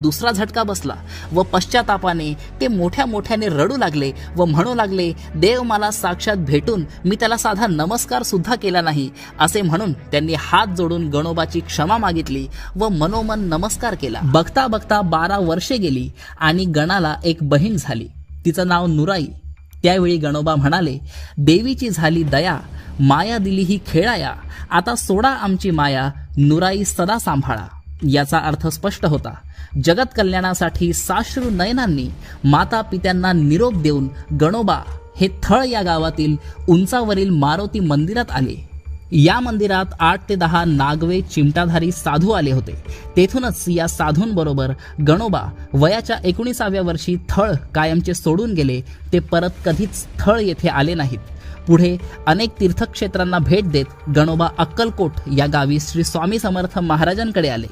दुसरा झटका बसला व पश्चातापाने ते मोठ्या मोठ्याने रडू लागले व म्हणू लागले, देव मला साक्षात भेटून मी त्याला साधा नमस्कार सुद्धा केला नाही असे म्हणून त्यांनी हात जोडून गणोबाची क्षमा मागितली व मनोमन नमस्कार केला। बघता बघता 12 वर्षे गेली आणि गणाला एक बहीण झाली, तिचं नाव नुराई। त्यावेळी गणोबा म्हणाले, देवीची झाली दया, माया दिली ही खेळाया, आता सोडा आमची माया, नुराई सदा सांभाळा। याचा अर्थ स्पष्ट होता। जगत कल्याणासाठी साश्रू नयनांनी माता पित्यांना निरोप देऊन गणोबा हे थळ या गावातील उंचावरील मारुती मंदिरात आले। या मंदिरात 8 ते 10 नागवे चिमटाधारी साधू आले होते। तेथूनच या साधूंबरोबर गणोबा वयाच्या 19व्या वर्षी थळ कायमचे सोडून गेले। ते परत कधीच थळ येथे आले नाहीत। पुढे अनेक तीर्थक्षेत्रांना भेट देत गणोबा अक्कलकोट या गावी श्री स्वामी समर्थ महाराजांकडे आले।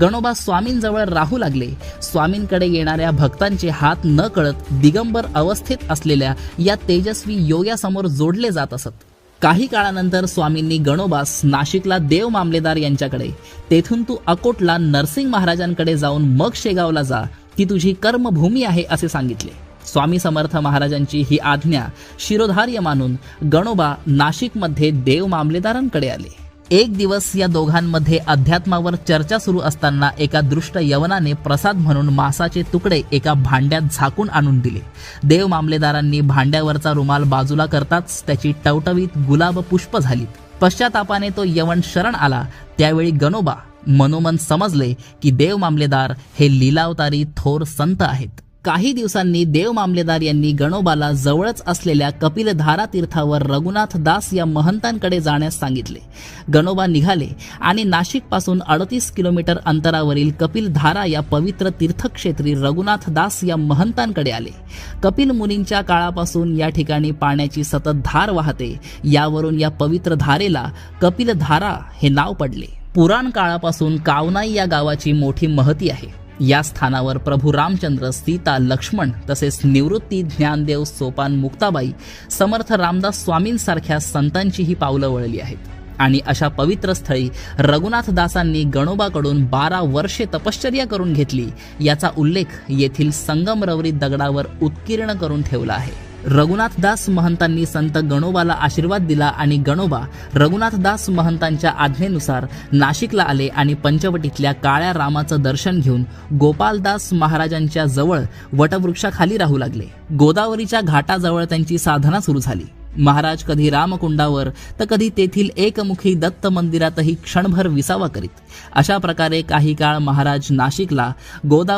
गणोबा स्वामींजवळ राहू लागले। स्वामींकडे येणाऱ्या भक्तांचे हात न कळत दिगंबर अवस्थेत असलेल्या या तेजस्वी योग्यासमोर जोडले जात असत। काही काळानंतर स्वामींनी गणोबास नाशिकला देव मामलेदार यांच्याकडे, तेथून तू अकोटला नरसिंग महाराजांकडे जाऊन मग शेगावला जा, ती तुझी कर्मभूमी आहे असे सांगितले। स्वामी समर्थ महाराजांची ही आज्ञा शिरोधार्य मानून गणोबा नाशिकमध्ये देव मामलेदारांकडे आले। एक दिवस या दोघांमध्ये अध्यात्मावर चर्चा सुरू असताना एका दृष्ट यवनाने प्रसाद म्हणून मांसाचे तुकडे एका भांड्यात झाकून आणून दिले। देव मामलेदारांनी भांड्यावरचा रुमाल बाजूला करताच त्याची टवटवीत गुलाब पुष्प झालीत। पश्चातापाने तो यवन शरण आला। त्यावेळी गणोबा मनोमन समजले की देव मामलेदार हे लीलावतारी थोर संत आहेत। काही दिवसांनी देव मामलेदार यांनी गणोबाला जवळच असलेल्या कपिलधारा तीर्थावर रघुनाथ दास या महंतांकडे जाण्यास सांगितले। गणोबा निघाले आणि नाशिक पासून 38 किलोमीटर अंतरावरील कपिलधारा या पवित्र तीर्थक्षेत्री रघुनाथ दास या महंतांकडे आले। कपिल मुनींच्या काळापासून या ठिकाणी पाण्याची सतत धार वाहते, यावरून या पवित्र धारेला कपिलधारा हे नाव पडले। पुराण काळापासून कावनाई या गावाची मोठी महती आहे। या स्थानावर प्रभू रामचंद्र, सीता, लक्ष्मण तसेच निवृत्ती, ज्ञानदेव, सोपान, मुक्ताबाई, समर्थ रामदास स्वामींसारख्या संतांचीही पावलं वळली आहेत। आणि अशा पवित्र स्थळी रघुनाथ दासांनी गणोबाकडून 12 वर्षे तपश्चर्या करून घेतली, याचा उल्लेख येथील संगमरवरी दगडावर उत्कीर्ण करून ठेवला आहे। रघुनाथदास महंतांनी संत गणोबाला आशीर्वाद दिला आणि गणोबा रघुनाथदास महंतांच्या आज्ञेनुसार नाशिकला आले आणि पंचवटीतल्या काळ्या रामाचं दर्शन घेऊन गोपालदास महाराजांच्या जवळ वटवृक्षाखाली राहू लागले। गोदावरीच्या घाटाजवळ त्यांची साधना सुरू झाली। महाराज कधी रामकुंडावर तर कधी तेथील एकमुखी दत्त मंदिरातही क्षणभर विसावा करीत। अशा प्रकारे काही काळ महाराज नाशिकला गोदावरी